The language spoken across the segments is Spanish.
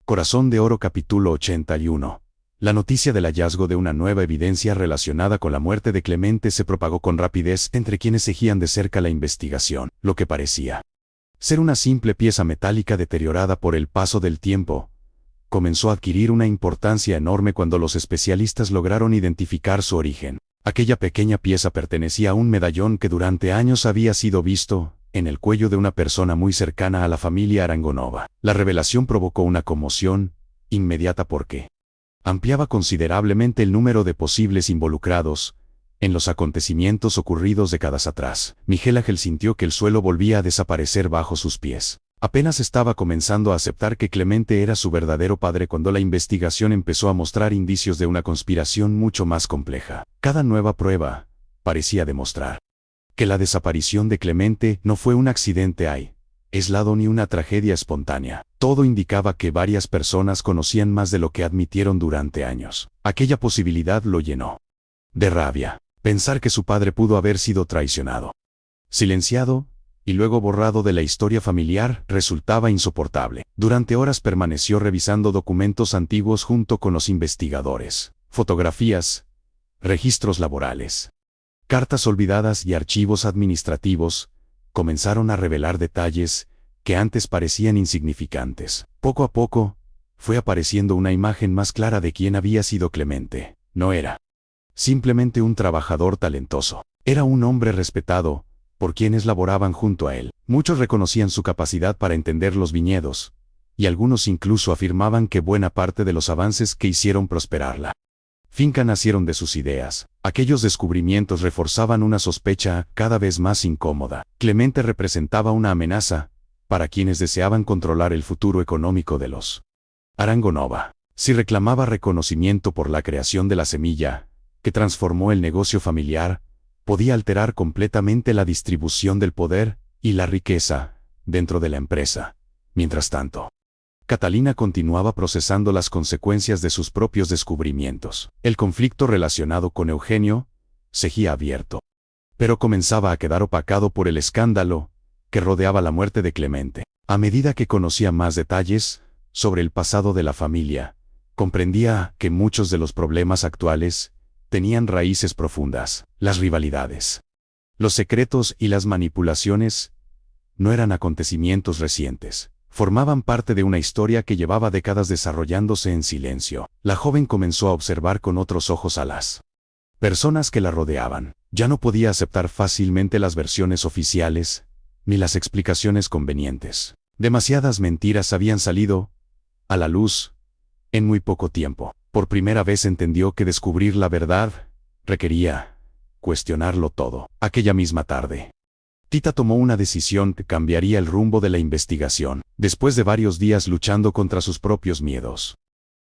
Corazón de Oro capítulo 81. La noticia del hallazgo de una nueva evidencia relacionada con la muerte de Clemente se propagó con rapidez entre quienes seguían de cerca la investigación. Lo que parecía ser una simple pieza metálica deteriorada por el paso del tiempo, comenzó a adquirir una importancia enorme cuando los especialistas lograron identificar su origen. Aquella pequeña pieza pertenecía a un medallón que durante años había sido visto en el cuello de una persona muy cercana a la familia Arangonova. La revelación provocó una conmoción inmediata porque ampliaba considerablemente el número de posibles involucrados en los acontecimientos ocurridos décadas atrás. Miguel Ángel sintió que el suelo volvía a desaparecer bajo sus pies. Apenas estaba comenzando a aceptar que Clemente era su verdadero padre cuando la investigación empezó a mostrar indicios de una conspiración mucho más compleja. Cada nueva prueba parecía demostrar que la desaparición de Clemente no fue un accidente aislado ni una tragedia espontánea. Todo indicaba que varias personas conocían más de lo que admitieron durante años. Aquella posibilidad lo llenó de rabia. Pensar que su padre pudo haber sido traicionado, silenciado y luego borrado de la historia familiar resultaba insoportable. Durante horas permaneció revisando documentos antiguos junto con los investigadores, fotografías, registros laborales, cartas olvidadas y archivos administrativos. Comenzaron a revelar detalles que antes parecían insignificantes. Poco a poco, fue apareciendo una imagen más clara de quién había sido Clemente. No era simplemente un trabajador talentoso. Era un hombre respetado por quienes laboraban junto a él. Muchos reconocían su capacidad para entender los viñedos, y algunos incluso afirmaban que buena parte de los avances que hicieron prosperar la finca nacieron de sus ideas. Aquellos descubrimientos reforzaban una sospecha cada vez más incómoda. Clemente representaba una amenaza para quienes deseaban controlar el futuro económico de los Arangonova. Si reclamaba reconocimiento por la creación de la semilla que transformó el negocio familiar, podía alterar completamente la distribución del poder y la riqueza dentro de la empresa. Mientras tanto, Catalina continuaba procesando las consecuencias de sus propios descubrimientos. El conflicto relacionado con Eugenio seguía abierto, pero comenzaba a quedar opacado por el escándalo que rodeaba la muerte de Clemente. A medida que conocía más detalles sobre el pasado de la familia, comprendía que muchos de los problemas actuales tenían raíces profundas. Las rivalidades, los secretos y las manipulaciones no eran acontecimientos recientes. Formaban parte de una historia que llevaba décadas desarrollándose en silencio. La joven comenzó a observar con otros ojos a las personas que la rodeaban. Ya no podía aceptar fácilmente las versiones oficiales ni las explicaciones convenientes. Demasiadas mentiras habían salido a la luz en muy poco tiempo. Por primera vez entendió que descubrir la verdad requería cuestionarlo todo. Aquella misma tarde, Tita tomó una decisión que cambiaría el rumbo de la investigación. Después de varios días luchando contra sus propios miedos,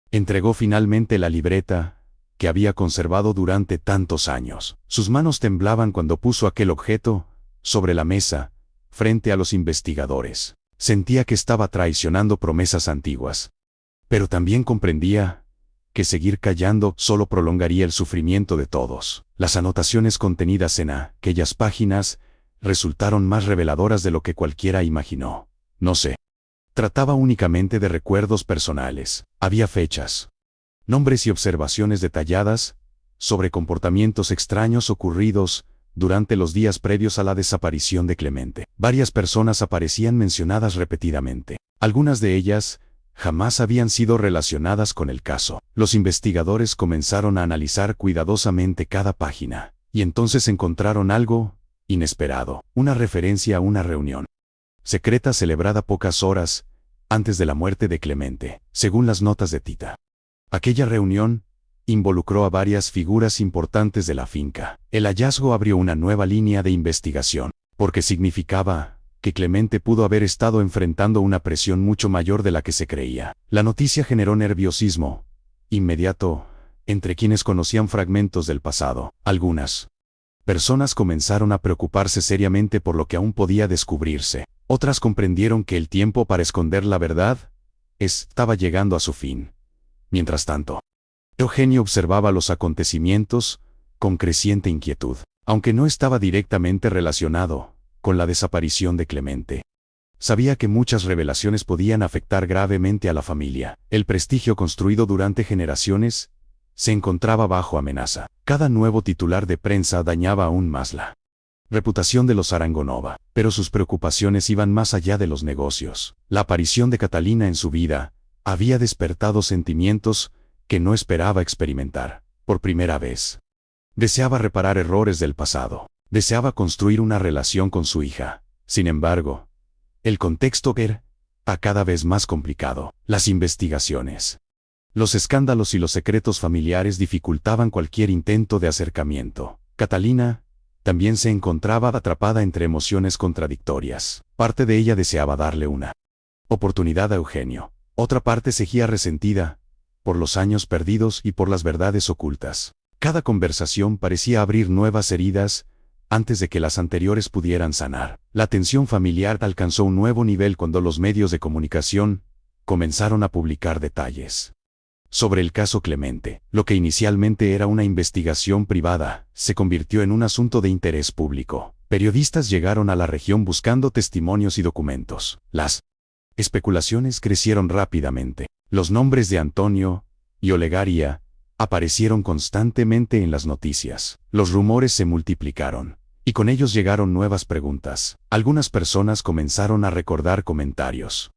entregó finalmente la libreta que había conservado durante tantos años. Sus manos temblaban cuando puso aquel objeto sobre la mesa, frente a los investigadores. Sentía que estaba traicionando promesas antiguas, pero también comprendía que seguir callando solo prolongaría el sufrimiento de todos. Las anotaciones contenidas en aquellas páginas resultaron más reveladoras de lo que cualquiera imaginó. No se trataba únicamente de recuerdos personales. Había fechas, nombres y observaciones detalladas sobre comportamientos extraños ocurridos durante los días previos a la desaparición de Clemente. Varias personas aparecían mencionadas repetidamente. Algunas de ellas jamás habían sido relacionadas con el caso. Los investigadores comenzaron a analizar cuidadosamente cada página, y entonces encontraron algo inesperado. Una referencia a una reunión secreta celebrada pocas horas antes de la muerte de Clemente. Según las notas de Tita, aquella reunión involucró a varias figuras importantes de la finca. El hallazgo abrió una nueva línea de investigación, porque significaba que Clemente pudo haber estado enfrentando una presión mucho mayor de la que se creía. La noticia generó nerviosismo inmediato entre quienes conocían fragmentos del pasado. Algunas personas comenzaron a preocuparse seriamente por lo que aún podía descubrirse. Otras comprendieron que el tiempo para esconder la verdad estaba llegando a su fin. Mientras tanto, Eugenio observaba los acontecimientos con creciente inquietud. Aunque no estaba directamente relacionado con la desaparición de Clemente, Sabía que muchas revelaciones podían afectar gravemente a la familia. El prestigio construido durante generaciones se encontraba bajo amenaza. Cada nuevo titular de prensa dañaba aún más la reputación de los Arangonova, pero sus preocupaciones iban más allá de los negocios. La aparición de Catalina en su vida había despertado sentimientos que no esperaba experimentar. Por primera vez, deseaba reparar errores del pasado. Deseaba construir una relación con su hija. Sin embargo, el contexto era cada vez más complicado. Las investigaciones, los escándalos y los secretos familiares dificultaban cualquier intento de acercamiento. Catalina también se encontraba atrapada entre emociones contradictorias. Parte de ella deseaba darle una oportunidad a Eugenio. Otra parte seguía resentida por los años perdidos y por las verdades ocultas. Cada conversación parecía abrir nuevas heridas antes de que las anteriores pudieran sanar. La tensión familiar alcanzó un nuevo nivel cuando los medios de comunicación comenzaron a publicar detalles sobre el caso Clemente. Lo que inicialmente era una investigación privada se convirtió en un asunto de interés público. Periodistas llegaron a la región buscando testimonios y documentos. Las especulaciones crecieron rápidamente. Los nombres de Antonio y Olegaria aparecieron constantemente en las noticias. Los rumores se multiplicaron, y con ellos llegaron nuevas preguntas. Algunas personas comenzaron a recordar comentarios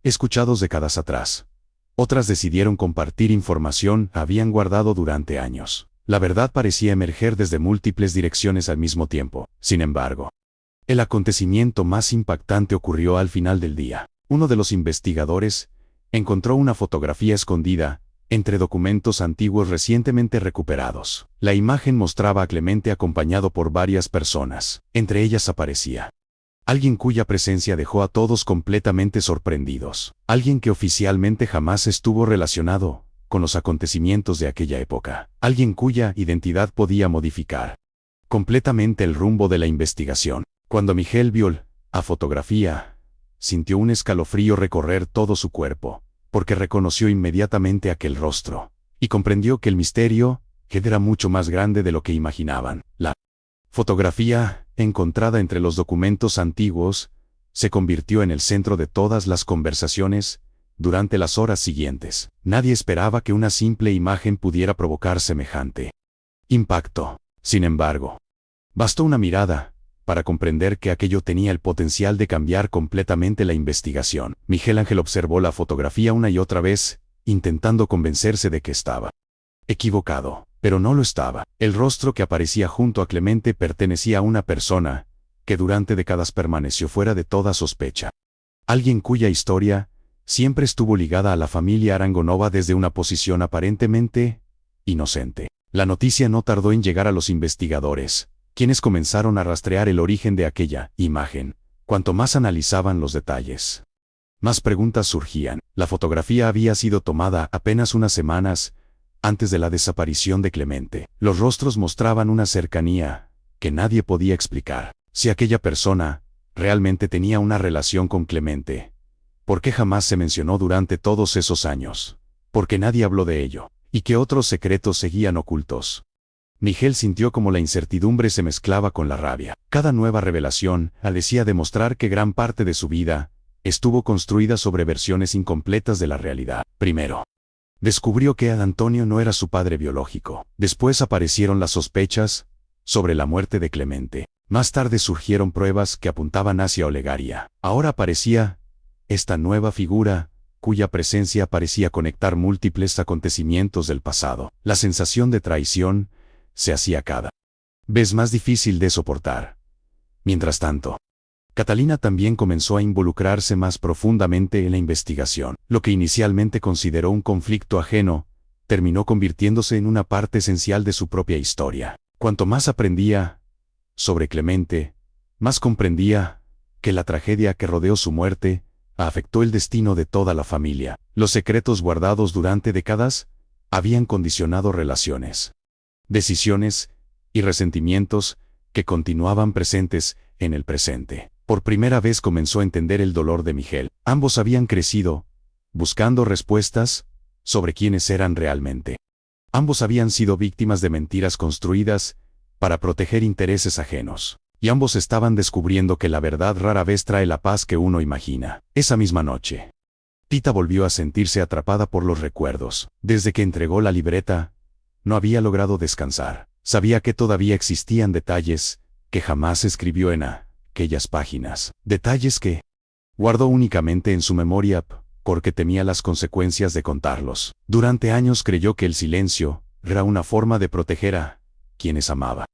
escuchados décadas atrás. Otras decidieron compartir información que habían guardado durante años. La verdad parecía emerger desde múltiples direcciones al mismo tiempo. Sin embargo, el acontecimiento más impactante ocurrió al final del día. Uno de los investigadores encontró una fotografía escondida entre documentos antiguos recientemente recuperados. La imagen mostraba a Clemente acompañado por varias personas. Entre ellas aparecía alguien cuya presencia dejó a todos completamente sorprendidos. Alguien que oficialmente jamás estuvo relacionado con los acontecimientos de aquella época. Alguien cuya identidad podía modificar completamente el rumbo de la investigación. Cuando Miguel vio la fotografía, sintió un escalofrío recorrer todo su cuerpo, porque reconoció inmediatamente aquel rostro, y comprendió que el misterio era mucho más grande de lo que imaginaban. La fotografía, encontrada entre los documentos antiguos, se convirtió en el centro de todas las conversaciones durante las horas siguientes. Nadie esperaba que una simple imagen pudiera provocar semejante impacto. Sin embargo, bastó una mirada para comprender que aquello tenía el potencial de cambiar completamente la investigación. Miguel Ángel observó la fotografía una y otra vez, intentando convencerse de que estaba equivocado, pero no lo estaba. El rostro que aparecía junto a Clemente pertenecía a una persona que durante décadas permaneció fuera de toda sospecha. Alguien cuya historia siempre estuvo ligada a la familia Arangonova desde una posición aparentemente inocente. La noticia no tardó en llegar a los investigadores, quienes comenzaron a rastrear el origen de aquella imagen. Cuanto más analizaban los detalles, más preguntas surgían. La fotografía había sido tomada apenas unas semanas antes de la desaparición de Clemente. Los rostros mostraban una cercanía que nadie podía explicar. Si aquella persona realmente tenía una relación con Clemente, ¿por qué jamás se mencionó durante todos esos años? ¿Por qué nadie habló de ello? ¿Y qué otros secretos seguían ocultos? Miguel sintió como la incertidumbre se mezclaba con la rabia. Cada nueva revelación parecía demostrar que gran parte de su vida estuvo construida sobre versiones incompletas de la realidad. Primero, descubrió que Antonio no era su padre biológico. Después aparecieron las sospechas sobre la muerte de Clemente. Más tarde surgieron pruebas que apuntaban hacia Olegaria. Ahora aparecía esta nueva figura, cuya presencia parecía conectar múltiples acontecimientos del pasado. La sensación de traición se hacía cada vez más difícil de soportar. Mientras tanto, Catalina también comenzó a involucrarse más profundamente en la investigación. Lo que inicialmente consideró un conflicto ajeno, terminó convirtiéndose en una parte esencial de su propia historia. Cuanto más aprendía sobre Clemente, más comprendía que la tragedia que rodeó su muerte afectó el destino de toda la familia. Los secretos guardados durante décadas habían condicionado relaciones, decisiones y resentimientos que continuaban presentes en el presente. Por primera vez comenzó a entender el dolor de Miguel. Ambos habían crecido, buscando respuestas sobre quiénes eran realmente. Ambos habían sido víctimas de mentiras construidas para proteger intereses ajenos. y ambos estaban descubriendo que la verdad rara vez trae la paz que uno imagina. Esa misma noche, Tita volvió a sentirse atrapada por los recuerdos. Desde que entregó la libreta, no había logrado descansar. Sabía que todavía existían detalles que jamás escribió en aquellas páginas. Detalles que guardó únicamente en su memoria porque temía las consecuencias de contarlos. Durante años creyó que el silencio era una forma de proteger a quienes amaba.